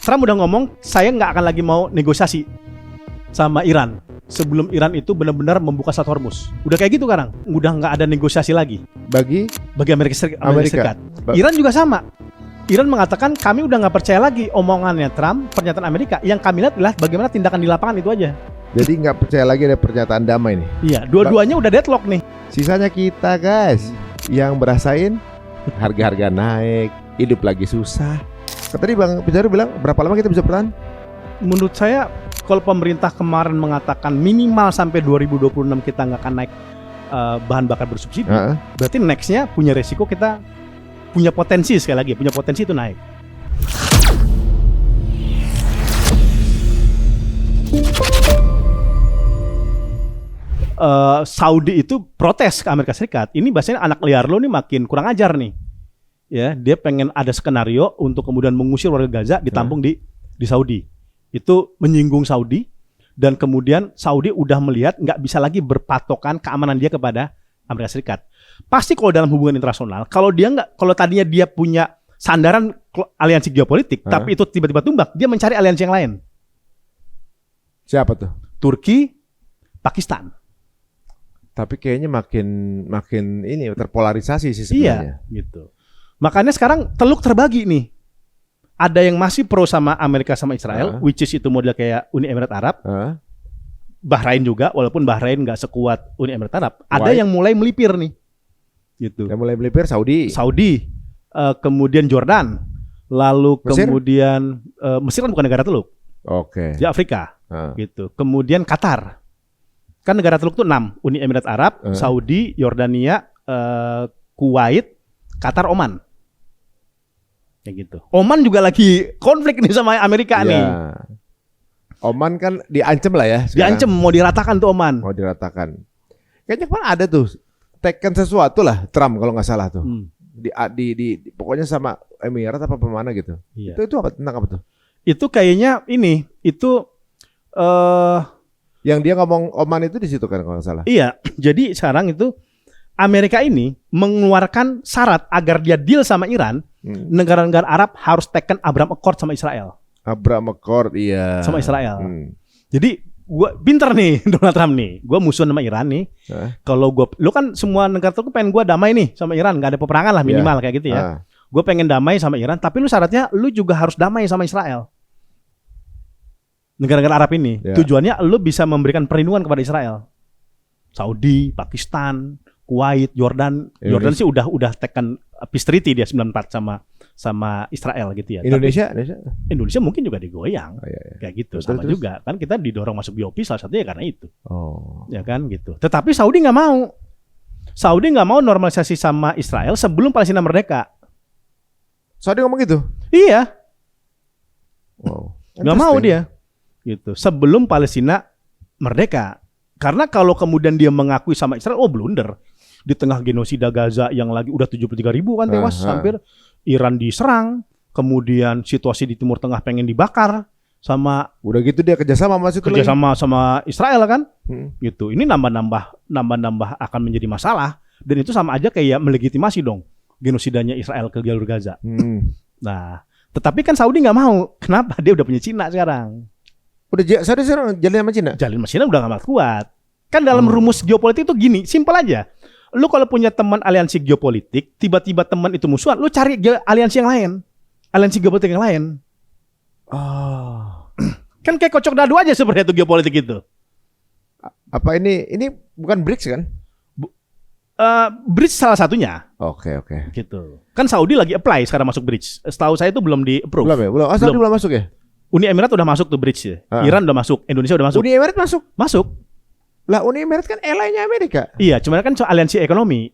Trump udah ngomong saya nggak akan lagi mau negosiasi sama Iran sebelum Iran itu benar-benar membuka Selat Hormuz. Udah kayak gitu sekarang, udah nggak ada negosiasi lagi bagi Amerika Serikat. Iran juga sama. Iran mengatakan kami udah nggak percaya lagi omongannya Trump, pernyataan Amerika. Yang kami lihat adalah bagaimana tindakan di lapangan itu aja. Jadi nggak percaya lagi ada pernyataan damai nih. Iya, dua-duanya udah deadlock nih. Sisanya kita guys yang berasain harga-harga naik, hidup lagi susah. Tadi Bang Pinjaro bilang berapa lama kita bisa bertahan? Menurut saya kalau pemerintah kemarin mengatakan minimal sampai 2026 kita nggak akan naik bahan bakar bersubsidi, berarti nextnya punya resiko kita punya potensi, sekali lagi punya potensi itu naik. Saudi itu protes ke Amerika Serikat. Ini bahasanya anak liar lo nih makin kurang ajar nih. Ya, dia pengen ada skenario untuk kemudian mengusir warga Gaza ditampung di Saudi. Itu menyinggung Saudi dan kemudian Saudi udah melihat nggak bisa lagi berpatokan keamanan dia kepada Amerika Serikat. Pasti kalau dalam hubungan internasional, kalau tadinya dia punya sandaran aliansi geopolitik, tapi itu tiba-tiba tumbak, dia mencari aliansi yang lain. Siapa tuh? Turki, Pakistan. Tapi kayaknya makin ini terpolarisasi sih sebenarnya. Iya, gitu. Makanya sekarang teluk terbagi nih. Ada yang masih pro sama Amerika sama Israel, which is itu model kayak Uni Emirat Arab. Bahrain juga, walaupun Bahrain nggak sekuat Uni Emirat Arab. Ada yang mulai melipir nih. Gitu. Yang mulai melipir Saudi. Kemudian Jordan. Lalu Mesir? kemudian Mesir kan bukan negara teluk. Oke. Di Afrika. Gitu. Kemudian Qatar. Kan negara teluk itu 6, Uni Emirat Arab, Saudi, Yordania, Kuwait, Qatar, Oman. Kayak gitu. Oman juga lagi konflik nih sama Amerika nih. Oman kan diancam lah ya sekarang. Diancam mau diratakan tuh Oman. Mau diratakan. Kayaknya kan ada tuh teken sesuatu lah Trump kalau nggak salah tuh. Di pokoknya sama Emirat apa pemana gitu. Iya. Itu apa tentang apa tuh? Itu kayaknya yang dia ngomong Oman itu di situ kan kalau nggak salah. Iya, jadi sekarang itu Amerika ini mengeluarkan syarat agar dia deal sama Iran, negara-negara Arab harus teken Abraham Accord sama Israel. Abraham Accord, iya. Sama Israel. Jadi gua pinter nih Donald Trump nih. Gua musuhan sama Iran nih. Kalau lu kan semua negara tuh pengen gua damai nih sama Iran, nggak ada peperangan lah minimal kayak gitu ya. Gue pengen damai sama Iran, tapi lu syaratnya lu juga harus damai sama Israel. Negara-negara Arab ini tujuannya lu bisa memberikan perlindungan kepada Israel. Saudi, Pakistan, Kuwait, Jordan. Jordan sih udah tekan peace treaty dia 94 sama Israel gitu ya. Indonesia mungkin juga digoyang. Kayak gitu. Sama juga kan kita didorong masuk BOP salah satunya karena itu. Ya kan gitu. Tetapi Saudi nggak mau. Saudi nggak mau normalisasi sama Israel sebelum Palestina merdeka. Saudi ngomong gitu? Iya. Wow. Nggak mau dia. Gitu. Sebelum Palestina merdeka. Karena kalau kemudian dia mengakui sama Israel, blunder. Di tengah genosida Gaza yang lagi udah 73.000 kan tewas, hampir Iran diserang, kemudian situasi di Timur Tengah pengen dibakar sama udah gitu dia kerjasama sama Israel kan, gitu. Ini nambah akan menjadi masalah dan itu sama aja kayak melegitimasi dong genosidanya Israel ke jalur Gaza. Nah, tetapi kan Saudi nggak mau. Kenapa? Dia udah punya Cina sekarang. Udah Saudi sekarang jalin sama Cina? Jalin sama Cina udah gak kuat. Kan dalam rumus geopolitik itu gini, simpel aja. Lu kalau punya teman aliansi geopolitik, tiba-tiba teman itu musuhan, lu cari aliansi yang lain. Aliansi geopolitik yang lain. Kan kayak kocok dadu aja seperti itu geopolitik itu. Apa ini bukan BRICS kan? BRICS salah satunya. Oke. Gitu. Kan Saudi lagi apply sekarang masuk BRICS. Setahu saya itu belum di-approve. Belum. Saudi belum masuk ya? Uni Emirat udah masuk tuh BRICS ya. Iran udah masuk, Indonesia udah masuk. Uni Emirat masuk? Masuk. Lah Uni Emirat kan ally-nya Amerika. Iya, cuman kan aliansi ekonomi.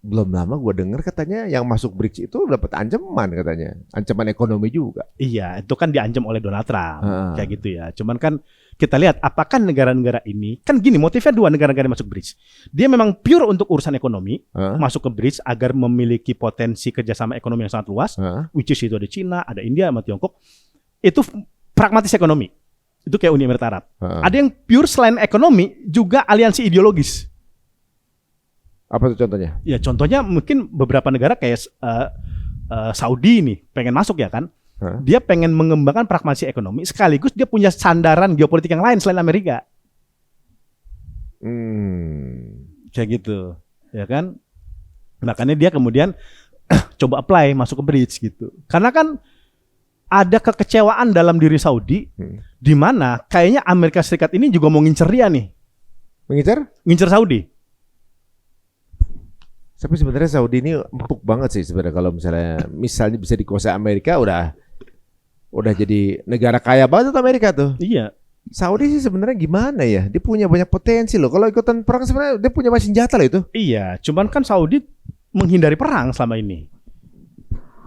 Belum lama gue dengar katanya yang masuk BRICS itu dapat ancaman katanya. Ancaman ekonomi juga. Iya, itu kan diancam oleh Donald Trump. Kayak gitu ya. Cuman kan kita lihat apakah negara-negara ini, kan gini motifnya dua negara-negara yang masuk BRICS. Dia memang pure untuk urusan ekonomi, masuk ke BRICS agar memiliki potensi kerjasama ekonomi yang sangat luas, which is itu ada Cina, ada India, sama Tiongkok. Itu pragmatis ekonomi. Itu kayak Uni Emirat Arab. Ada yang pure selain ekonomi, juga aliansi ideologis. Apa tuh contohnya? Ya contohnya mungkin beberapa negara kayak Saudi nih pengen masuk ya kan. dia pengen mengembangkan pragmatisme ekonomi sekaligus dia punya sandaran geopolitik yang lain selain Amerika. Kayak gitu, ya kan? Makanya dia kemudian coba apply masuk ke bridge gitu. Karena kan ada kekecewaan dalam diri Saudi di mana kayaknya Amerika Serikat ini juga mau ngincer dia nih. Ngincer Saudi. Tapi sebenarnya Saudi ini empuk banget sih sebenarnya kalau misalnya bisa dikuasai Amerika udah jadi negara kaya banget tuh Amerika tuh. Iya. Saudi sih sebenarnya gimana ya? Dia punya banyak potensi loh. Kalau ikutan perang sebenarnya dia punya banyak senjata loh itu. Iya, cuman kan Saudi menghindari perang selama ini.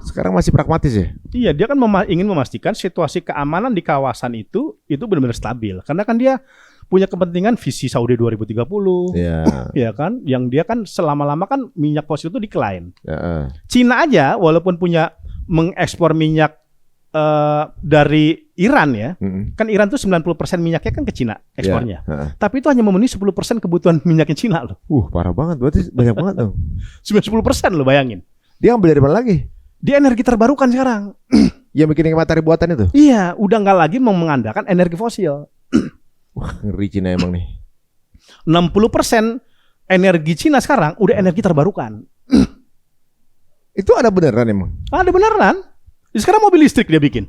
Sekarang masih pragmatis ya? Iya, dia kan ingin memastikan situasi keamanan di kawasan itu benar-benar stabil. Karena kan dia punya kepentingan visi Saudi 2030, ya kan? Yang dia kan selama-lama kan minyak fosil itu decline. Cina aja walaupun punya mengekspor minyak dari Iran ya, kan Iran tuh 90% minyaknya kan ke Cina ekspornya. Tapi itu hanya memenuhi 10% kebutuhan minyaknya Cina loh. Parah banget, berarti banyak banget dong. 10% loh bayangin. Dia ambil dari mana lagi? Dia energi terbarukan sekarang. Yang bikin matahari buatan itu? Iya, udah nggak lagi mengandalkan energi fosil. Wah, ngeri Cina emang nih. 60% energi Cina sekarang udah energi terbarukan. Itu ada beneran emang? Ada beneran. Sekarang mobil listrik dia bikin.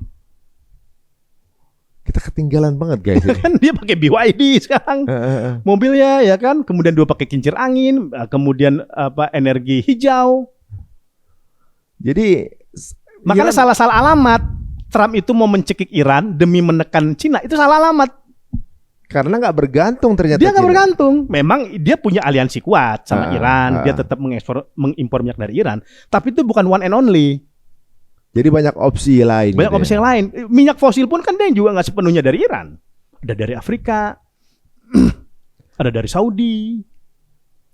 Kita ketinggalan banget guys. Kan dia pakai BYD sekarang. Mobilnya ya kan, kemudian dia pakai kincir angin, kemudian energi hijau. Jadi makanya salah alamat. Trump itu mau mencekik Iran demi menekan Cina, itu salah alamat. Karena nggak bergantung ternyata. Dia nggak bergantung. Memang dia punya aliansi kuat sama Iran. Dia tetap mengimpor minyak dari Iran. Tapi itu bukan one and only. Jadi banyak opsi lain. Banyak opsi yang lain. Minyak fosil pun kan dia juga nggak sepenuhnya dari Iran. Ada dari Afrika. Ada dari Saudi.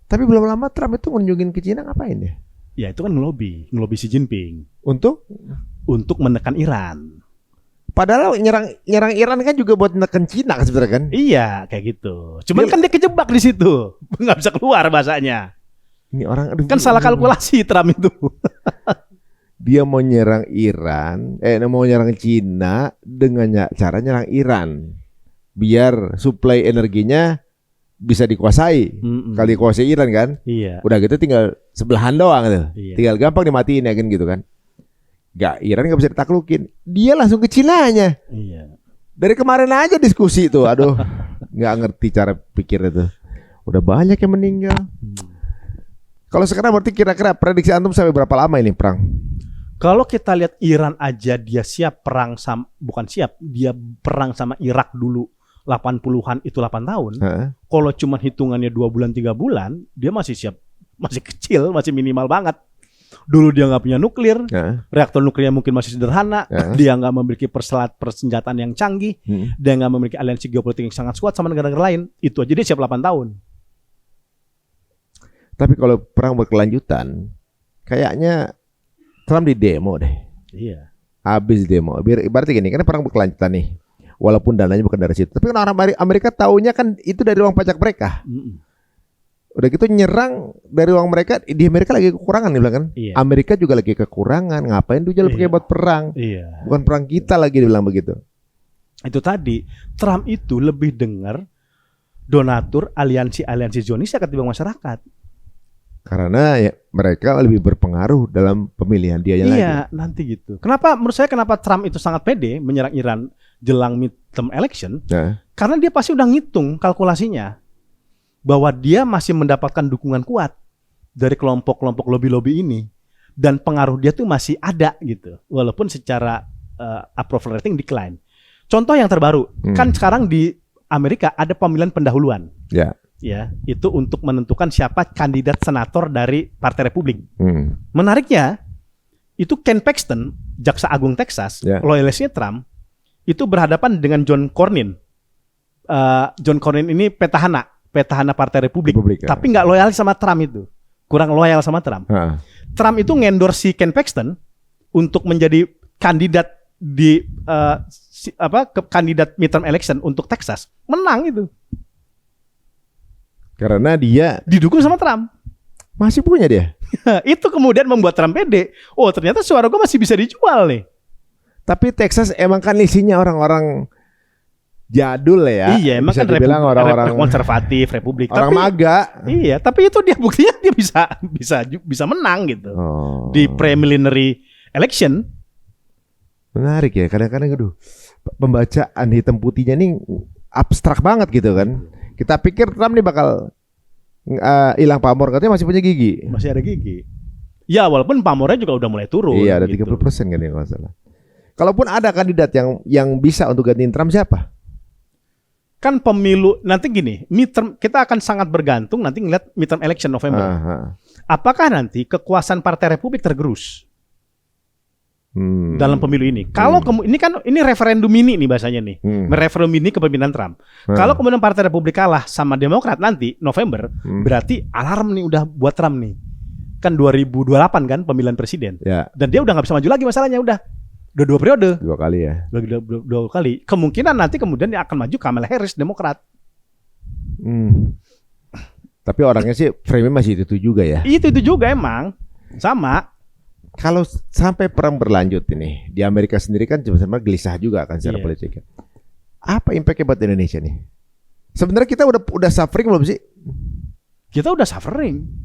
Tapi belum lama Trump itu ngunjungin ke Cina ngapain ya? Ya itu kan ngelobi Xi Jinping. Untuk menekan Iran. Padahal nyerang Iran kan juga buat menekan Cina kan sebenarnya kan? Iya kayak gitu. Cuman kan dia kejebak di situ, nggak bisa keluar bahasanya. Ini orang kan salah kalkulasi Trump itu. Dia mau nyerang Iran, mau nyerang Cina dengan cara nyerang Iran, biar suplai energinya bisa dikuasai. Kalau dikuasai Iran kan, udah gitu tinggal sebelahan doang tuh, tinggal gampang dimatiin ya kan gitu kan. Iran nggak bisa ditaklukin, dia langsung ke Cinanya. Dari kemarin aja diskusi tuh, aduh, nggak ngerti cara pikir itu. Udah banyak yang meninggal. Kalau sekarang berarti kira-kira prediksi antum sampai berapa lama ini perang? Kalau kita lihat Iran aja dia siap perang dia perang sama Irak dulu 80-an itu 8 tahun. Kalau cuma hitungannya 2 bulan 3 bulan, dia masih siap, masih kecil, masih minimal banget. Dulu dia nggak punya nuklir, reaktor nuklirnya mungkin masih sederhana, dia nggak memiliki persenjataan yang canggih, dia nggak memiliki aliansi geopolitik yang sangat kuat sama negara-negara lain. Itu aja dia siap 8 tahun. Tapi kalau perang berkelanjutan, kayaknya Trump di demo deh. Iya. Habis demo. Berarti gini, karena perang berkelanjutan nih, walaupun dananya bukan dari situ. Tapi kan orang Amerika taunya kan itu dari uang pajak mereka. Udah gitu nyerang dari uang mereka. Di Amerika lagi kekurangan nih bilang kan. Amerika juga lagi kekurangan. Ngapain tuh jalan pakai buat perang? Bukan perang kita lagi dibilang begitu. Itu tadi Trump itu lebih dengar donatur aliansi Zionis ketimbang masyarakat. Karena ya mereka lebih berpengaruh dalam pemilihan dia lagi. Iya, nanti gitu. Menurut saya kenapa Trump itu sangat pede menyerang Iran jelang midterm election? Karena dia pasti udah ngitung kalkulasinya bahwa dia masih mendapatkan dukungan kuat dari kelompok-kelompok lobby-lobby ini dan pengaruh dia tuh masih ada gitu. Walaupun secara approval rating decline. Contoh yang terbaru, kan sekarang di Amerika ada pemilihan pendahuluan. Ya, itu untuk menentukan siapa kandidat senator dari Partai Republik. Menariknya, itu Ken Paxton, Jaksa Agung Texas, loyalisnya Trump, itu berhadapan dengan John Cornyn. John Cornyn ini petahana Partai Republik tapi nggak loyal sama Trump itu, kurang loyal sama Trump. Trump itu ngendorse si Ken Paxton untuk menjadi kandidat di kandidat midterm election untuk Texas, menang itu. Karena dia didukung sama Trump. Masih punya dia. Itu kemudian membuat Trump pede. Oh ternyata suara gue masih bisa dijual nih. Tapi Texas emang kan isinya orang-orang jadul ya. Iya, emang bisa kan dibilang orang-orang konservatif, republik. orang tapi, maga. Iya, tapi itu dia buktinya dia bisa menang gitu di preliminary election. Menarik ya. Kadang-kadang aduh, pembacaan hitam putihnya nih abstrak banget gitu kan. Kita pikir Trump nih bakal hilang pamor, katanya masih punya gigi. Masih ada gigi. Ya, walaupun pamornya juga udah mulai turun. Iya, ada gitu. 30% kan ya kalau salah. Kalaupun ada kandidat yang bisa untuk gantiin Trump, siapa? Kan pemilu nanti gini, midterm kita akan sangat bergantung nanti ngeliat midterm election November. Apakah nanti kekuasaan Partai Republik tergerus dalam pemilu ini? Kalau ini kan ini referendum ini nih bahasanya nih, referendum ini kepemimpinan Trump. Kalau kemudian Partai Republik kalah sama Demokrat nanti November, berarti alarm nih udah buat Trump nih. Kan 2028 kan pemilihan presiden, ya. Dan dia udah nggak bisa maju lagi masalahnya udah 2 periode. 2 kali ya. Dua kali. Kemungkinan nanti kemudian dia akan maju Kamala Harris Demokrat. Tapi orangnya sih frame-nya masih itu juga ya. Itu juga emang sama. Kalau sampai perang berlanjut ini di Amerika sendiri kan sebenarnya gelisah juga kan secara politik. Apa impact-nya buat Indonesia nih? Sebenarnya kita udah suffering belum sih? Kita udah suffering.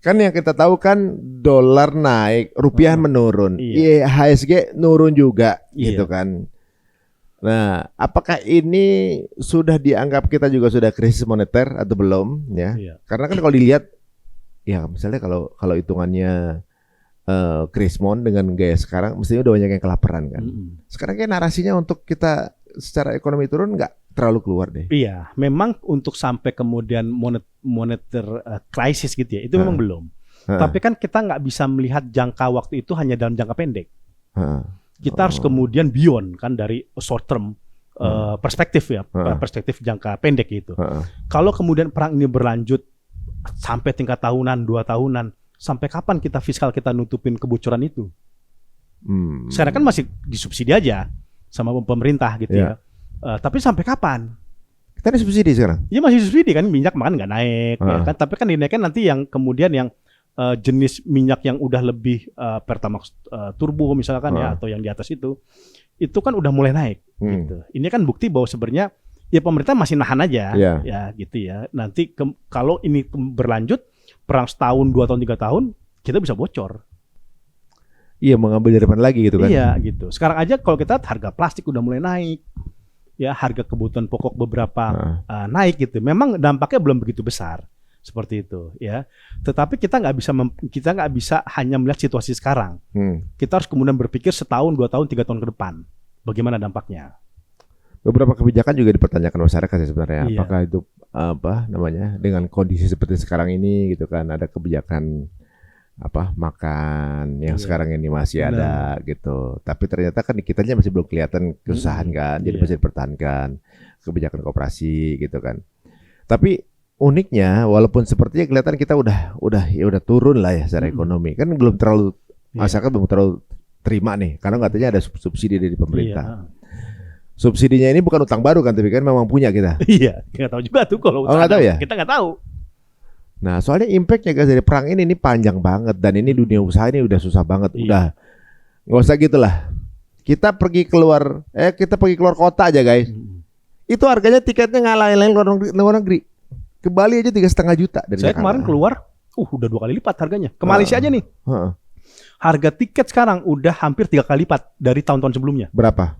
Kan yang kita tahu kan dolar naik, rupiah menurun, IHSG nurun juga, gitu kan. Nah, apakah ini sudah dianggap kita juga sudah krisis moneter atau belum? Ya, karena kan kalau dilihat, ya misalnya kalau hitungannya Krismon dengan gaya sekarang, mestinya udah banyak yang kelaparan kan. Sekarang kayak narasinya untuk kita secara ekonomi turun nggak terlalu keluar deh. Iya, memang untuk sampai kemudian moneter krisis gitu ya, itu memang belum. Tapi kan kita nggak bisa melihat jangka waktu itu hanya dalam jangka pendek. Kita harus kemudian beyond kan dari short term perspektif ya, perspektif jangka pendek itu. Kalau kemudian perang ini berlanjut sampai tingkat tahunan, 2 tahunan, sampai kapan kita fiskal kita nutupin kebocoran itu? Sekarang kan masih disubsidi aja sama pemerintah gitu ya. Tapi sampai kapan? Kita ada subsidi sekarang? Iya masih subsidi kan, minyak makan nggak naik ya kan. Tapi kan dinaikkan nanti yang kemudian yang jenis minyak yang udah lebih Pertamax turbo misalkan ya, atau yang di atas itu kan udah mulai naik gitu. Ini kan bukti bahwa sebenarnya ya pemerintah masih nahan aja ya gitu ya. Nanti kalau ini berlanjut perang setahun, 2 tahun, 3 tahun kita bisa bocor. Iya, mengambil dari mana lagi gitu kan. Iya gitu. Sekarang aja kalau kita harga plastik udah mulai naik. Ya, harga kebutuhan pokok beberapa naik gitu. Memang dampaknya belum begitu besar seperti itu ya. Tetapi kita nggak bisa hanya melihat situasi sekarang. Kita harus kemudian berpikir setahun, 2 tahun, 3 tahun ke depan. Bagaimana dampaknya? Beberapa kebijakan juga dipertanyakan masyarakat ya sebenarnya. Apakah itu dengan kondisi seperti sekarang ini gitu kan, ada kebijakan makan yang sekarang ini masih ada gitu. Tapi ternyata kan kitanya masih belum kelihatan kesusahan kan, jadi masih dipertahankan kebijakan koperasi gitu kan. Tapi uniknya walaupun sepertinya kelihatan kita udah turun lah ya secara ekonomi. Kan belum terlalu masyarakat belum terlalu terima nih karena katanya ada subsidi dari pemerintah. Subsidinya ini bukan utang baru kan, tapi kan memang punya kita. Iya, nggak tahu juga tuh kalau nggak tahu ya? Kita nggak tahu. Nah, soalnya impactnya guys dari perang ini panjang banget dan ini dunia usaha ini udah susah banget. Udah nggak usah gitulah. Kita pergi keluar kota aja guys. Itu harganya tiketnya ngalahin luar negeri. Ke Bali aja 3,5 juta dari Saya Jakarta. kemarin keluar, udah 2 kali lipat harganya. Ke Malaysia aja nih. Harga tiket sekarang udah hampir 3 kali lipat dari tahun-tahun sebelumnya. Berapa?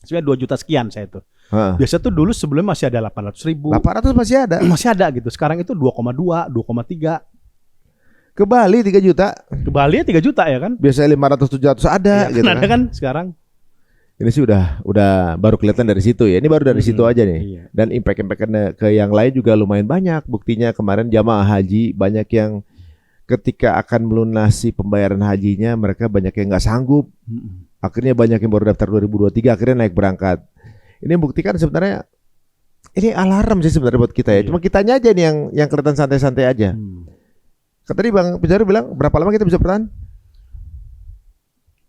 Sebenarnya 2 juta sekian saya tuh. Biasa tuh dulu sebelum masih ada 800.000. 800 masih ada. Masih ada gitu. Sekarang itu 2,2, 2,3. Ke Bali 3 juta. Ke Bali 3 juta ya kan? Biasanya 500 700 ada gitu kan. Ada kan sekarang. Ini sih udah baru kelihatan dari situ ya. Ini baru dari situ aja nih. Dan impact-impactnya ke yang lain juga lumayan banyak. Buktinya kemarin jamaah haji banyak yang ketika akan melunasi pembayaran hajinya mereka banyak yang nggak sanggup. Akhirnya banyak yang baru daftar 2023 akhirnya naik berangkat. Ini buktikan sebenarnya ini alarm sih sebenarnya buat kita ya. Cuma kitanya aja nih yang kelihatan santai-santai aja. Tadi Bang Pijaru bilang berapa lama kita bisa bertahan?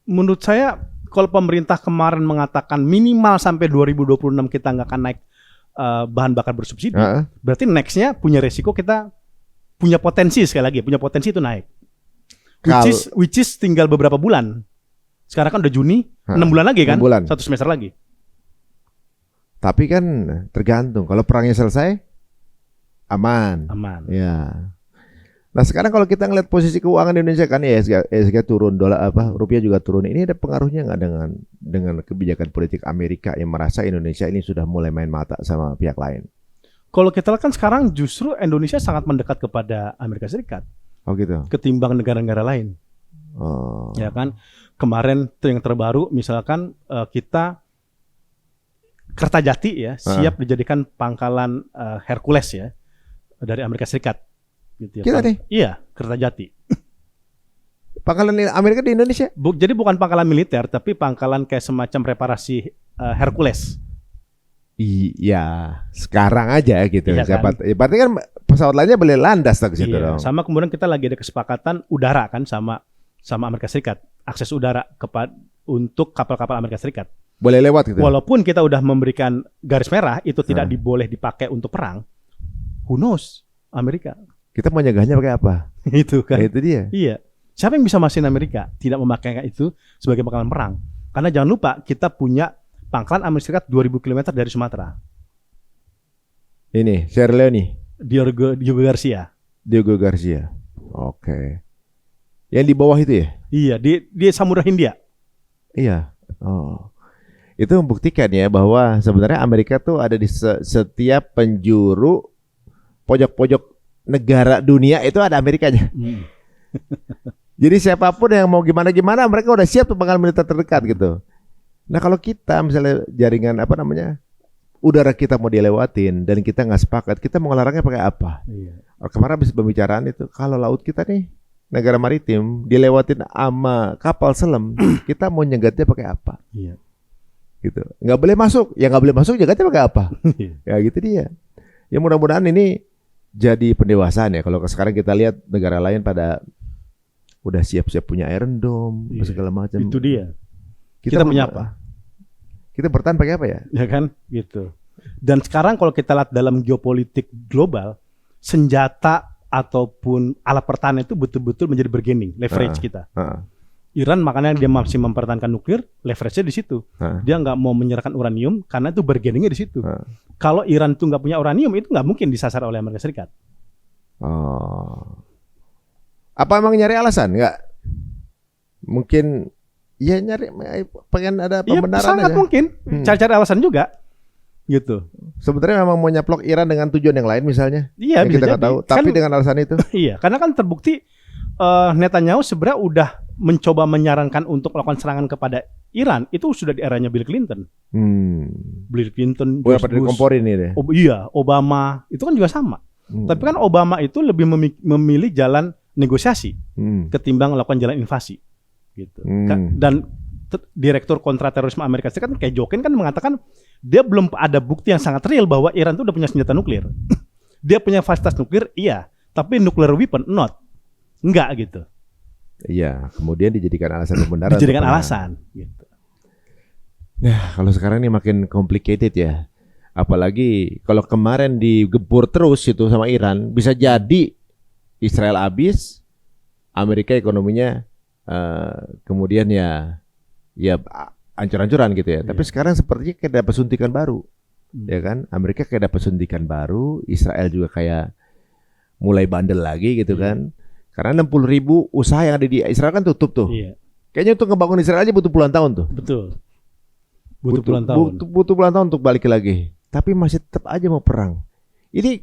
Menurut saya kalau pemerintah kemarin mengatakan minimal sampai 2026 kita nggak akan naik bahan bakar bersubsidi, berarti nextnya punya resiko kita punya potensi sekali lagi, punya potensi itu naik. Which is tinggal beberapa bulan Sekarang kan udah Juni, 6 bulan lagi kan? 6 bulan. 1 semester lagi. Tapi kan tergantung. Kalau perangnya selesai, aman. Aman. Ya. Nah sekarang kalau kita ngeliat posisi keuangan Indonesia kan ISG turun, rupiah juga turun. Ini ada pengaruhnya nggak dengan kebijakan politik Amerika yang merasa Indonesia ini sudah mulai main mata sama pihak lain? Kalau kita lihat kan sekarang justru Indonesia sangat mendekat kepada Amerika Serikat. Oh gitu. Ketimbang negara-negara lain. Oh. Ya kan? Kemarin yang terbaru misalkan kita Kertajati ya siap dijadikan pangkalan Hercules ya dari Amerika Serikat. Gitu ya. Kita nih? Iya, Kertajati. Pangkalan Amerika di Indonesia? Jadi bukan pangkalan militer, tapi pangkalan kayak semacam reparasi Hercules. Iya, sekarang aja gitu. Iya kan? Berarti kan pesawat lainnya boleh landas ke situ Iya, dong. sama kemudian kita lagi ada kesepakatan udara kan sama Amerika Serikat, akses udara untuk kapal-kapal Amerika Serikat. Boleh lewat gitu. Walaupun kita udah memberikan garis merah itu tidak boleh dipakai untuk perang. Who knows? Amerika. Kita mau nyegahnya pakai apa? Itu kan. Itu dia. Iya. Siapa yang bisa mastiin Amerika tidak memakai itu sebagai pangkalan perang? Karena jangan lupa kita punya pangkalan Amerika Serikat 2000 km dari Sumatera. Ini Sierra Leone. Diogo Garcia. Oke. Yang di bawah itu ya? Iya, di Samudra Hindia. Iya. Oh. Itu membuktikan ya bahwa sebenarnya Amerika tuh ada di setiap penjuru pojok-pojok negara dunia itu ada Amerikanya. Jadi siapapun yang mau gimana-gimana mereka udah siap tuh pangkalan militer terdekat gitu. Nah kalau kita misalnya jaringan udara kita mau dilewatin dan kita nggak sepakat, kita mau ngelarangnya pakai apa? Iya. Kemarin habis pembicaraan itu kalau laut kita nih negara maritim dilewatin sama kapal selam, kita mau nyegatnya pakai apa? Iya. Gitu. Nggak boleh masuk, ya nggak boleh masuk, nyegatnya pakai apa? Ya gitu dia. Ya mudah-mudahan ini jadi pendewasaan ya. Kalau sekarang kita lihat negara lain pada udah siap-siap punya Iron Dome, segala macam. Itu dia. Kita punya apa? Kita bertahan pakai apa ya? Ya kan, gitu. Dan sekarang kalau kita lihat dalam geopolitik global, senjata ataupun alat pertahanan itu betul-betul menjadi bargaining, leverage kita. Iran makanya dia masih mempertahankan nuklir, leverage-nya di situ. Dia nggak mau menyerahkan uranium karena itu bargaining-nya di situ. Kalau Iran itu nggak punya uranium, itu nggak mungkin disasar oleh Amerika Serikat. Oh. Apa emang nyari alasan? Nggak? Mungkin ya nyari pengen ada pembenaran aja. Sangat mungkin. Cari-cari alasan juga. Gitu. Sebenarnya memang mau nyaplok Iran dengan tujuan yang lain misalnya. Iya, bisa kita nggak tahu. Tapi kan, dengan alasan itu. Iya, karena kan terbukti Netanyahu sebenarnya udah mencoba menyarankan untuk melakukan serangan kepada Iran itu sudah di eranya Bill Clinton. Bill Clinton, George Bush, iya, Obama itu kan juga sama. Tapi kan Obama itu lebih memilih jalan negosiasi ketimbang melakukan jalan invasi. Gitu. Dan Direktur Kontraterorisme Amerika Serikat kayak Jokin kan mengatakan dia belum ada bukti yang sangat real bahwa Iran itu udah punya senjata nuklir. Dia punya fasilitas nuklir, iya, tapi nuclear weapon not. Enggak gitu. Iya, kemudian dijadikan alasan pembenaran. Dijadikan alasan gitu. Nah, kalau sekarang ini makin complicated ya. Apalagi kalau kemarin digebur terus itu sama Iran, bisa jadi Israel habis, Amerika ekonominya kemudian ya ancur-ancuran gitu ya. Tapi sekarang sepertinya kayak dapat suntikan baru. Ya kan? Amerika kayak dapat suntikan baru, Israel juga kayak mulai bandel lagi gitu kan. Karena 60.000 usaha yang ada di Israel kan tutup tuh. Kayaknya untuk ngebangun Israel aja butuh puluhan tahun tuh. Betul. Butuh puluhan tahun. Butuh puluhan tahun untuk balik lagi. Tapi masih tetap aja mau perang. Ini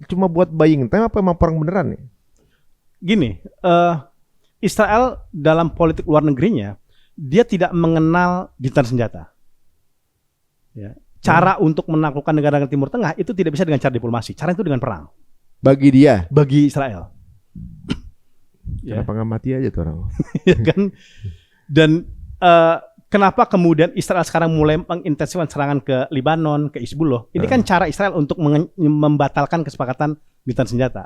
cuma buat buying time apa emang perang beneran nih? Gini, Israel dalam politik luar negerinya dia tidak mengenal gencatan senjata. Ya. Cara untuk menaklukkan negara-negara Timur Tengah itu tidak bisa dengan cara diplomasi. Cara itu dengan perang. Bagi dia. Bagi Israel. Kenapa nggak mati aja tuh orang? Ya kan? Dan kenapa kemudian Israel sekarang mulai mengintensifkan serangan ke Lebanon, ke Hizbullah? Ini kan cara Israel untuk membatalkan kesepakatan gencatan senjata.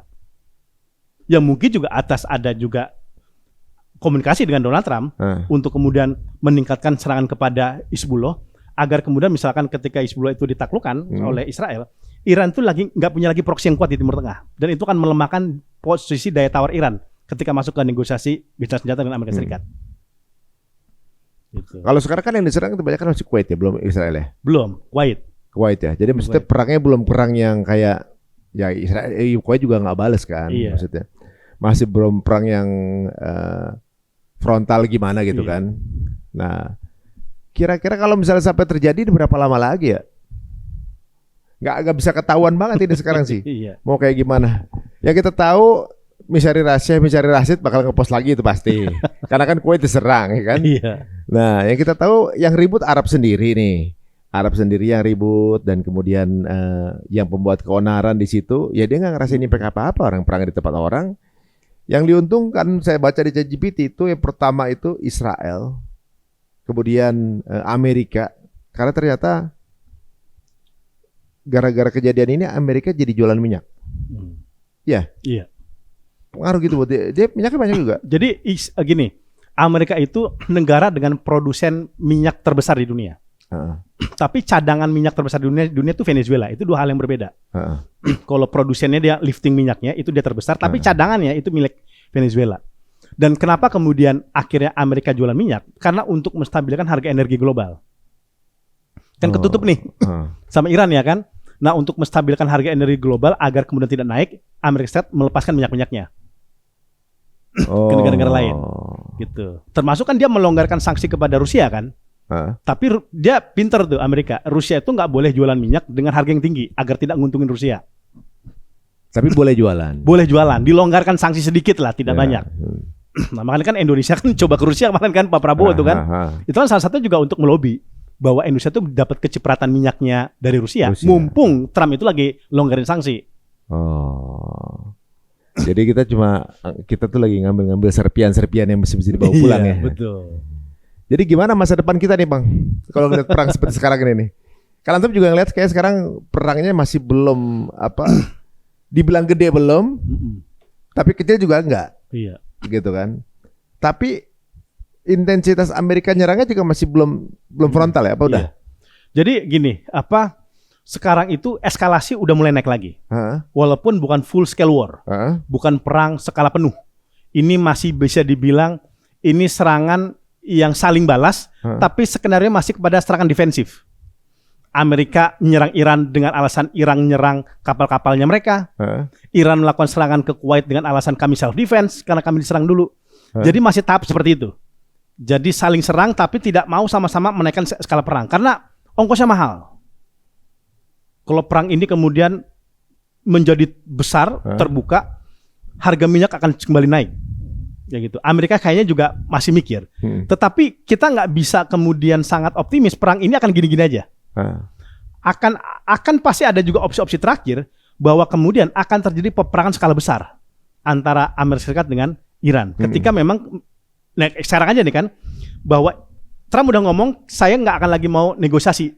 Ya mungkin juga atas ada juga komunikasi dengan Donald Trump untuk kemudian meningkatkan serangan kepada Hizbullah agar kemudian misalkan ketika Hizbullah itu ditaklukkan oleh Israel, Iran itu lagi nggak punya lagi proksi yang kuat di Timur Tengah dan itu kan melemahkan posisi daya tawar Iran ketika masuk ke negosiasi gencatan senjata dengan Amerika Serikat. Gitu. Kalau sekarang kan yang diserang kebanyakan masih Kuwait ya, belum Israel ya. Belum, Kuwait ya. Jadi maksudnya Kuwait. perangnya belum perang yang kayak ya Israel, Kuwait juga nggak balas kan, Iya. maksudnya. Masih belum perang yang frontal gimana gitu Iya. kan. Nah, kira-kira kalau misalnya sampai terjadi ini berapa lama lagi ya? Nggak bisa ketahuan banget ini sekarang sih. Iya. Mau kayak gimana? Ya kita tahu Misyari Rashid bakal ngepost lagi itu pasti. Karena kan Kuwait diserang ya kan. Iya. Nah, yang kita tahu yang ribut Arab sendiri nih. Arab sendiri yang ribut dan kemudian yang pembuat keonaran di situ, ya dia nggak ngerasain impact apa-apa, orang perang di tempat orang. Yang diuntungkan saya baca di ChatGPT itu yang pertama itu Israel, kemudian Amerika, karena ternyata gara-gara kejadian ini Amerika jadi jualan minyak. Ya. Iya. Pengaruh gitu buat dia minyaknya banyak juga. Jadi gini, Amerika itu negara dengan produsen minyak terbesar di dunia. Tapi cadangan minyak terbesar di dunia itu Venezuela. Itu dua hal yang berbeda. Kalau produsennya dia lifting minyaknya itu dia terbesar, tapi cadangannya itu milik Venezuela. Dan kenapa kemudian akhirnya Amerika jualan minyak? Karena untuk menstabilkan harga energi global. Kan ketutup nih sama Iran ya kan. Nah, untuk menstabilkan harga energi global agar kemudian tidak naik, Amerika Serikat melepaskan minyak-minyaknya ke negara-negara lain. Gitu. Termasuk kan dia melonggarkan sanksi kepada Rusia kan. Tapi dia pinter tuh Amerika. Rusia itu nggak boleh jualan minyak dengan harga yang tinggi agar tidak nguntungin Rusia. Tapi boleh jualan. Boleh jualan, dilonggarkan sanksi sedikit lah, tidak banyak. Nah, makanya kan Indonesia kan coba ke Rusia kemarin kan Pak Prabowo itu kan. Itu kan salah satu juga untuk melobi bahwa Indonesia tuh dapat kecipratan minyaknya dari Rusia. Mumpung Trump itu lagi longgarin sanksi. Jadi kita tuh lagi ngambil serpian-serpian yang bisa dibawa pulang ya. Betul. Jadi gimana masa depan kita nih Bang? Kalau ngeliat perang seperti sekarang ini nih. Kalian tuh juga ngeliat kayak sekarang perangnya masih belum dibilang gede belum, tapi kecil juga enggak. Iya. Gitu kan. Tapi intensitas Amerika nyerangnya juga masih belum frontal ya, apa udah? Iya. Jadi gini, sekarang itu eskalasi udah mulai naik lagi. Walaupun bukan full scale war, bukan perang skala penuh. Ini masih bisa dibilang ini serangan yang saling balas, tapi skenario masih kepada serangan defensif. Amerika menyerang Iran dengan alasan Iran menyerang kapal-kapalnya mereka. Iran melakukan serangan ke Kuwait dengan alasan kami self defense karena kami diserang dulu. Jadi masih tahap seperti itu. Jadi saling serang tapi tidak mau sama-sama menaikkan skala perang karena ongkosnya mahal. Kalau perang ini kemudian menjadi besar, terbuka, harga minyak akan kembali naik. Ya gitu. Amerika kayaknya juga masih mikir. Tetapi kita nggak bisa kemudian sangat optimis perang ini akan gini-gini aja. Akan pasti ada juga opsi-opsi terakhir bahwa kemudian akan terjadi peperangan skala besar antara Amerika Serikat dengan Iran. Ketika memang sekarang aja nih kan bahwa Trump udah ngomong saya nggak akan lagi mau negosiasi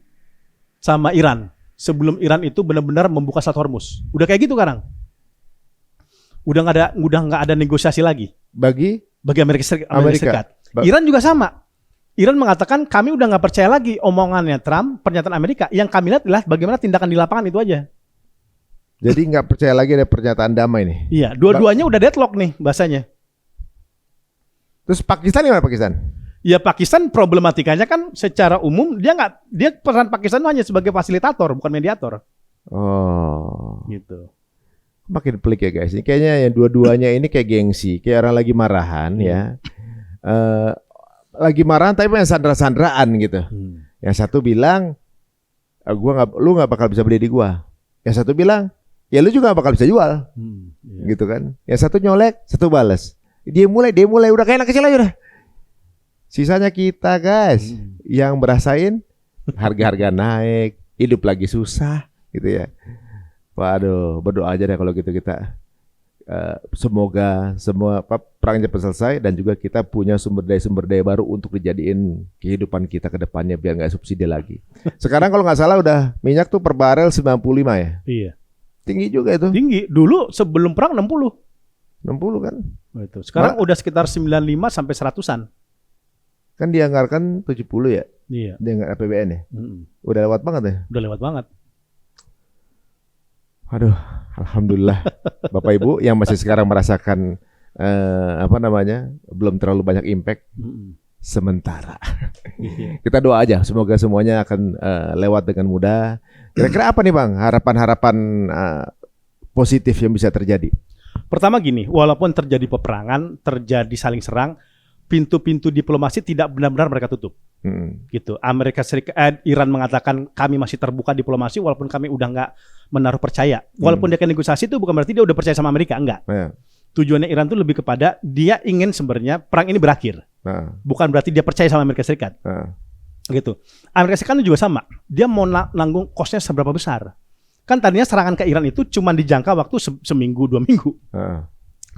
sama Iran sebelum Iran itu benar-benar membuka Selat Hormuz. Udah kayak gitu sekarang. Udah nggak ada negosiasi lagi bagi Amerika Serikat. Iran juga sama. Iran mengatakan kami udah nggak percaya lagi omongannya Trump, pernyataan Amerika. Yang kami lihat adalah bagaimana tindakan di lapangan itu aja. Jadi nggak percaya lagi ada pernyataan damai nih. Iya, dua-duanya udah deadlock nih bahasanya. Terus Pakistan gimana Pakistan? Ya Pakistan problematikanya kan secara umum dia peran Pakistan hanya sebagai fasilitator bukan mediator. Gitu. Makin pelik ya guys. Ini kayaknya yang dua-duanya ini kayak gengsi, kayak orang lagi marahan ya. Lagi marahan tapi yang sandra-sandraan gitu. Yang satu bilang lu nggak bakal bisa beli di gua. Yang satu bilang ya lu juga gak bakal bisa jual. Gitu kan. Yang satu nyolek, satu balas. Dia mulai udah kayak anak kecil aja udah. Sisanya kita guys yang berasain harga-harga naik, hidup lagi susah gitu ya. Waduh, berdoa aja deh kalau gitu kita. Semoga semua perang cepat selesai dan juga kita punya sumber daya baru untuk dijadiin kehidupan kita ke depannya biar nggak subsidi lagi. Sekarang kalau nggak salah udah minyak tuh per barel 95 ya. Iya. Tinggi juga itu. Tinggi. Dulu sebelum perang 60 kan. Itu. Sekarang udah sekitar 95 sampai 100-an. Kan dianggarkan 70 ya. Iya. Dengan APBN ya. Udah lewat banget ya. Udah lewat banget. Aduh, alhamdulillah Bapak Ibu yang masih sekarang merasakan belum terlalu banyak impact. sementara. Iya. Kita doa aja semoga semuanya akan lewat dengan mudah. Kira-kira apa nih Bang harapan-harapan positif yang bisa terjadi? Pertama gini, walaupun terjadi peperangan, terjadi saling serang, pintu-pintu diplomasi tidak benar-benar mereka tutup. Gitu. Amerika Serikat, Iran mengatakan kami masih terbuka diplomasi walaupun kami udah nggak menaruh percaya. Walaupun dia akan negosiasi itu bukan berarti dia udah percaya sama Amerika, enggak. Tujuannya Iran tuh lebih kepada dia ingin sebenarnya perang ini berakhir. Bukan berarti dia percaya sama Amerika Serikat. Gitu. Amerika Serikat juga sama. Dia mau nanggung kosnya seberapa besar. Kan tadinya serangan ke Iran itu cuma dijangka waktu seminggu 2 minggu.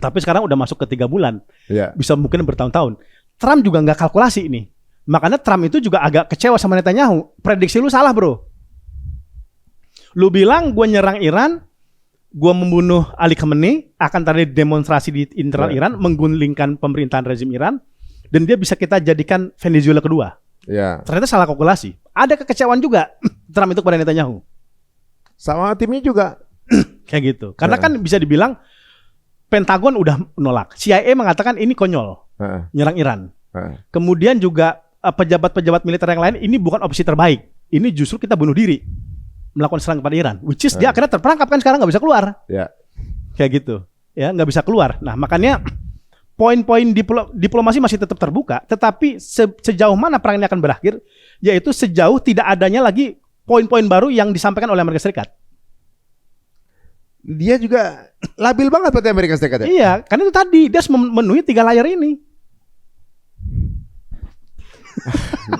Tapi sekarang udah masuk ke 3 bulan. Bisa mungkin bertahun-tahun. Trump juga nggak kalkulasi ini. Makanya Trump itu juga agak kecewa sama Netanyahu. Prediksi lu salah bro. Lu bilang gue nyerang Iran, gue membunuh Ali Khamenei, akan terjadi demonstrasi di internal Iran, menggulingkan pemerintahan rezim Iran, dan dia bisa kita jadikan Venezuela kedua. Ternyata salah kalkulasi. Ada kekecewaan juga Trump itu kepada Netanyahu. Sama timnya juga. Kayak gitu. Karena kan bisa dibilang Pentagon udah menolak. CIA mengatakan ini konyol. Nyerang Iran. Kemudian juga pejabat-pejabat militer yang lain, ini bukan opsi terbaik. Ini justru kita bunuh diri. Melakukan serangan kepada Iran. Which is dia akhirnya terperangkap kan sekarang nggak bisa keluar. Kayak gitu. Ya nggak bisa keluar. Nah makanya poin-poin diplomasi masih tetap terbuka. Tetapi sejauh mana perang ini akan berakhir, yaitu sejauh tidak adanya lagi poin-poin baru yang disampaikan oleh Amerika Serikat. Dia juga labil banget buat Amerika Serikat ya? Iya, karena itu tadi dia harus memenuhi 3 layar ini.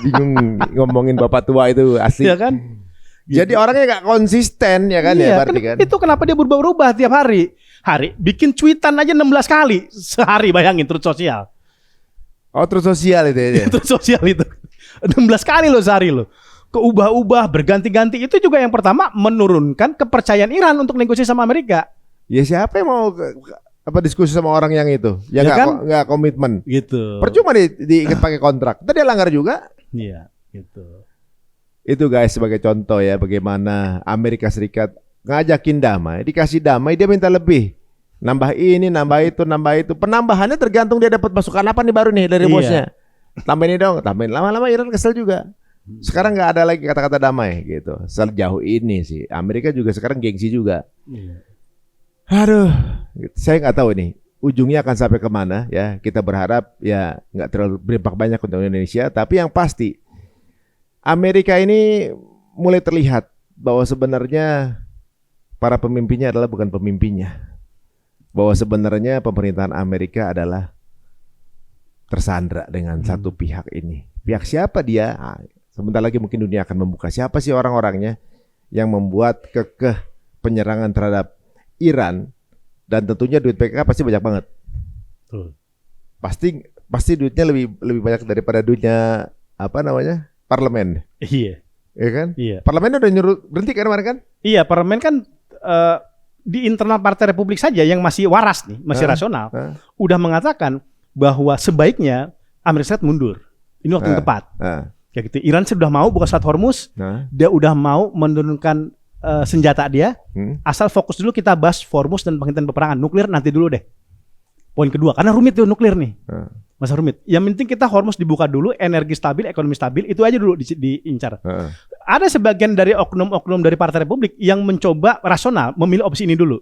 Bingung ngomongin bapak tua itu asli. Iya kan? Jadi orangnya gak konsisten ya kan ya berarti kan? Itu kenapa dia berubah-ubah tiap hari? Bikin tweetan aja 16 kali sehari, bayangin terus sosial. Oh terus sosial itu ya? Terus sosial itu 16 kali loh sehari loh. Keubah-ubah, berganti-ganti. Itu juga yang pertama menurunkan kepercayaan Iran untuk negosiasi sama Amerika. Ya siapa yang mau diskusi sama orang yang itu? Yang nggak komitmen. Gitu. Percuma diikat pakai kontrak. Tadi dia langgar juga. Iya, gitu. Itu guys sebagai contoh ya bagaimana Amerika Serikat ngajakin damai, dikasih damai dia minta lebih. Nambah ini, nambah itu. Penambahannya tergantung dia dapat masukan apa nih baru nih dari bosnya. Tambahin ini dong, tambahin. Lama-lama Iran kesel juga. Sekarang nggak ada lagi kata-kata damai gitu. Sejauh ini sih Amerika juga sekarang gengsi juga. Aduh, saya nggak tahu nih ujungnya akan sampai kemana ya. Kita berharap ya nggak terlalu berdampak banyak untuk Indonesia. Tapi yang pasti Amerika ini mulai terlihat bahwa sebenarnya para pemimpinnya adalah bukan pemimpinnya. Bahwa sebenarnya pemerintahan Amerika adalah tersandra dengan satu pihak ini. Pihak siapa dia? Sebentar lagi mungkin dunia akan membuka siapa sih orang-orangnya yang membuat kekeh penyerangan terhadap Iran, dan tentunya duit PKK pasti banyak banget. Pasti duitnya lebih banyak daripada duitnya parlemen. Iya. Iya kan? Iya. Parlemen udah nyuruh berhenti kan kemarin kan? Iya, parlemen kan di internal Partai Republik saja yang masih waras nih, masih rasional, udah mengatakan bahwa sebaiknya Amerika Serikat mundur. Ini waktu yang tepat. Kayak gitu. Iran sudah mau buka Selat Hormuz, dia udah mau menurunkan senjata dia. Asal fokus dulu kita bahas Hormuz dan penghinaan peperangan. Nuklir nanti dulu deh. Poin kedua, karena rumit tuh nuklir nih. Masa rumit. Yang penting kita Hormuz dibuka dulu, energi stabil, ekonomi stabil, itu aja dulu diincar. Ada sebagian dari oknum-oknum dari Partai Republik yang mencoba rasional memilih opsi ini dulu.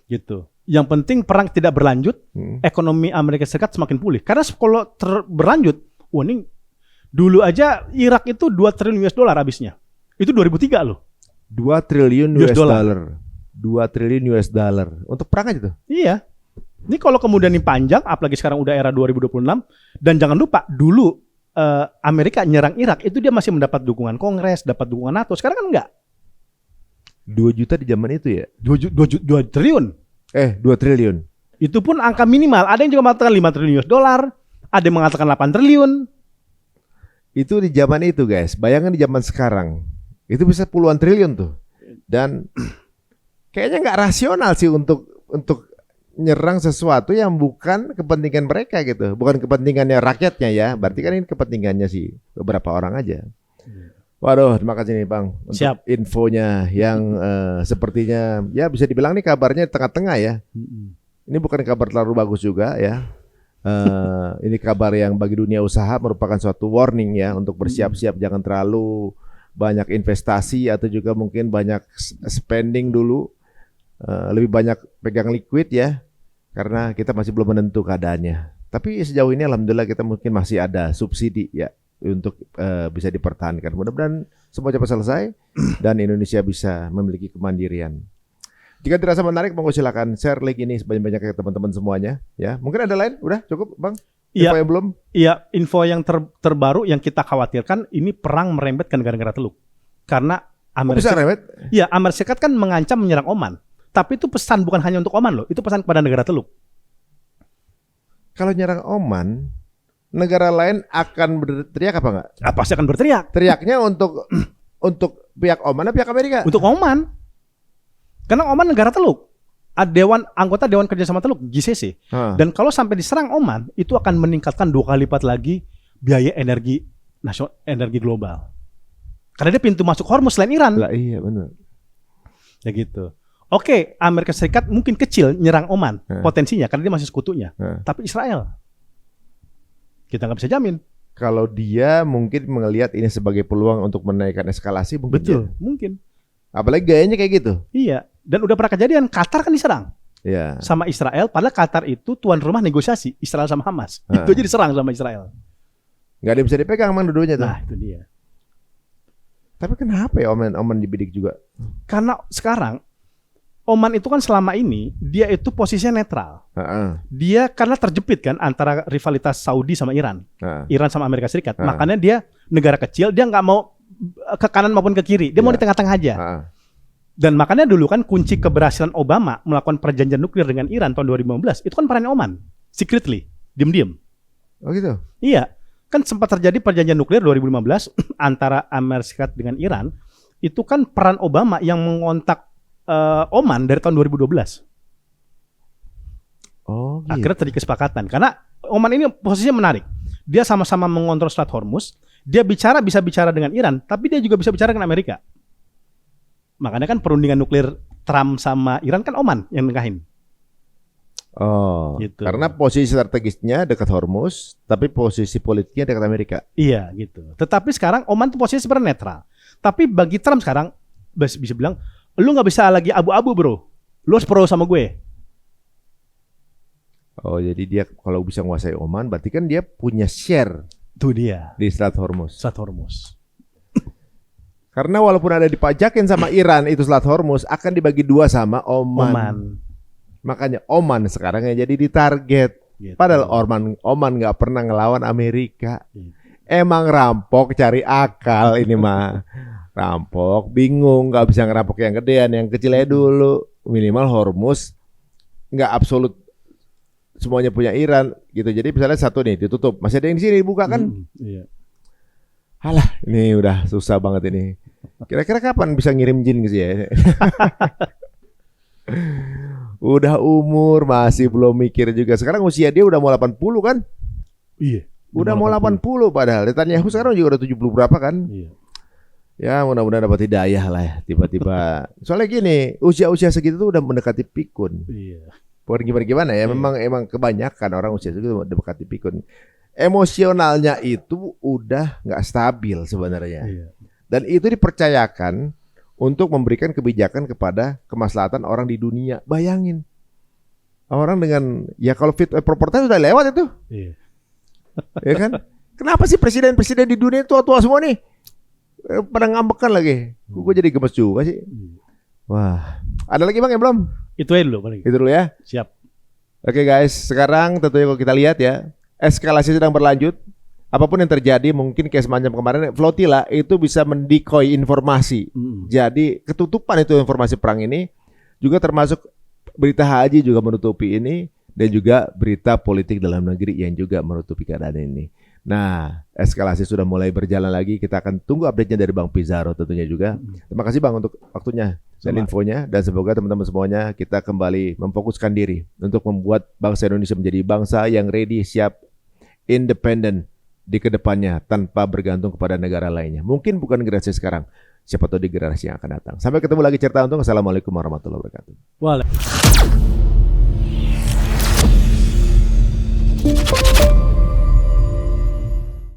Gitu. Yang penting perang tidak berlanjut, ekonomi Amerika Serikat semakin pulih. Karena kalau berlanjut, ini dulu aja Irak itu 2 triliun US dollar habisnya. Itu 2003 loh. 2 triliun US dollar. 2 triliun US dollar. Untuk perang aja tuh? Iya. Ini kalau kemudian ini panjang, apalagi sekarang udah era 2026. Dan jangan lupa, dulu Amerika nyerang Irak, itu dia masih mendapat dukungan Kongres, dapat dukungan NATO. Sekarang kan enggak. 2 juta di zaman itu ya? 2 triliun. 2 triliun. Itu pun angka minimal. Ada yang juga mengatakan 5 triliun US dollar. Ada yang mengatakan 8 triliun. Itu di zaman itu guys. Bayangkan di zaman sekarang. Itu bisa puluhan triliun tuh. Dan kayaknya nggak rasional sih untuk nyerang sesuatu yang bukan kepentingan mereka gitu. Bukan kepentingannya rakyatnya ya. Berarti kan ini kepentingannya sih beberapa orang aja. Waduh, terima kasih nih Bang untuk infonya yang sepertinya ya bisa dibilang nih kabarnya tengah-tengah ya. Ini bukan kabar terlalu bagus juga ya. Ini kabar yang bagi dunia usaha merupakan suatu warning ya untuk bersiap-siap, jangan terlalu banyak investasi atau juga mungkin banyak spending dulu, lebih banyak pegang liquid ya, karena kita masih belum menentu keadaannya. Tapi sejauh ini alhamdulillah kita mungkin masih ada subsidi ya untuk bisa dipertahankan. Mudah-mudahan semua cepat selesai dan Indonesia bisa memiliki kemandirian. Jika dirasa menarik, monggo silakan share link ini sebanyak-banyaknya ke teman-teman semuanya. Ya, mungkin ada lain? Udah cukup, Bang? Iya. Info yang belum? Iya, info yang terbaru yang kita khawatirkan ini perang merembet ke negara-negara Teluk. Karena Amerika Serikat kan mengancam menyerang Oman. Tapi itu pesan bukan hanya untuk Oman loh, itu pesan kepada negara Teluk. Kalau nyerang Oman, negara lain akan berteriak apa enggak? Pasti akan berteriak. Teriaknya untuk pihak Oman atau pihak Amerika? Untuk Oman. Karena Oman negara Teluk. Anggota Dewan Kerjasama Teluk, GCC. Dan kalau sampai diserang Oman, itu akan meningkatkan 2 kali lipat lagi biaya energi nasional, energi global. Karena dia pintu masuk Hormuz selain Iran. Lah iya benar. Ya gitu. Oke, Amerika Serikat mungkin kecil nyerang Oman potensinya karena dia masih sekutunya. Tapi Israel kita nggak bisa jamin. Kalau dia mungkin melihat ini sebagai peluang untuk menaikkan eskalasi mungkin. Betul, mungkin. Apalagi gayanya kayak gitu. Iya. Dan udah pernah kejadian, Qatar kan diserang sama Israel. Padahal Qatar itu tuan rumah negosiasi Israel sama Hamas. Itu aja diserang sama Israel. Nggak ada yang bisa dipegang emang dua-duanya tuh. Nah itu dia. Tapi kenapa ya Oman dibidik juga? Karena sekarang Oman itu kan selama ini dia itu posisinya netral. Dia karena terjepit kan antara rivalitas Saudi sama Iran, Iran sama Amerika Serikat. Makanya dia negara kecil, dia nggak mau ke kanan maupun ke kiri, dia mau di tengah-tengah aja. Dan makanya dulu kan kunci keberhasilan Obama melakukan perjanjian nuklir dengan Iran tahun 2015 itu kan perannya Oman, secretly, diam-diam. Oh gitu? Iya, kan sempat terjadi perjanjian nuklir 2015 antara Amerika Serikat dengan Iran. Itu kan peran Obama yang mengontak Oman dari tahun 2012. Oh gitu. Akhirnya terjadi kesepakatan. Karena Oman ini posisinya menarik. Dia sama-sama mengontrol Selat Hormuz. Dia bisa bicara dengan Iran, tapi dia juga bisa bicara dengan Amerika. Makanya kan perundingan nuklir Trump sama Iran kan Oman yang nengahin. Oh, gitu. Karena posisi strategisnya dekat Hormuz, tapi posisi politiknya dekat Amerika. Iya, gitu. Tetapi sekarang Oman tuh posisi sebenarnya netral. Tapi bagi Trump sekarang bisa bilang, lu nggak bisa lagi abu-abu bro, lu harus pro sama gue. Oh, jadi dia kalau bisa menguasai Oman, berarti kan dia punya share. Itu dia. Di Selat Hormuz. Selat Hormuz. Karena walaupun ada dipajakin sama Iran itu Selat Hormuz akan dibagi 2 sama Oman. Makanya Oman sekarang yang jadi ditarget. Gitu. Padahal Oman nggak pernah ngelawan Amerika. Emang rampok cari akal ini mah. Rampok bingung nggak bisa ngerampok yang gedean, yang kecilnya dulu. Minimal Hormuz nggak absolut semuanya punya Iran gitu. Jadi misalnya satu nih ditutup, masih ada yang di sini dibuka kan? Iya. Alah, ini udah susah banget ini. Kira-kira kapan bisa ngirim jin ke sini ya? Udah umur masih belum mikir juga. Sekarang usia dia udah mau 80 kan? Iya. Udah mau 80 padahal. Netanyahu sekarang juga udah 70 berapa kan? Iya. Ya mudah-mudahan dapat hidayah lah ya. Tiba-tiba. Soalnya gini, usia-usia segitu tuh udah mendekati pikun. Iya. Bukan gimana ya? Emang kebanyakan orang usia segitu mendekati pikun. Emosionalnya itu udah nggak stabil sebenarnya. Iya. Dan itu dipercayakan untuk memberikan kebijakan kepada kemaslahatan orang di dunia. Bayangin. Orang dengan, ya kalau fit proper test udah lewat itu. Iya. Ya kan? Kenapa sih presiden-presiden di dunia tua-tua semua nih? Pada ngambekan lagi. Gue jadi gemes juga sih. Wah. Ada lagi Bang yang belum? Itu aja dulu paling. Itu dulu ya. Siap. Oke guys, sekarang tentunya kalau kita lihat ya, eskalasi sedang berlanjut. Apapun yang terjadi, mungkin kayak semacam kemarin flotilla itu bisa mendikoy informasi. Jadi ketutupan itu informasi perang ini juga termasuk berita haji juga menutupi ini, dan juga berita politik dalam negeri yang juga menutupi keadaan ini. Nah, eskalasi sudah mulai berjalan lagi. Kita akan tunggu update-nya dari Bang Pizarro tentunya juga. Terima kasih Bang untuk waktunya dan infonya, dan semoga teman-teman semuanya kita kembali memfokuskan diri untuk membuat bangsa Indonesia menjadi bangsa yang ready, siap, independen di kedepannya tanpa bergantung kepada negara lainnya. Mungkin bukan generasi sekarang, siapa tahu di generasi yang akan datang. Sampai ketemu lagi cerita untung. Assalamualaikum warahmatullahi wabarakatuh. Waalaikumsalam.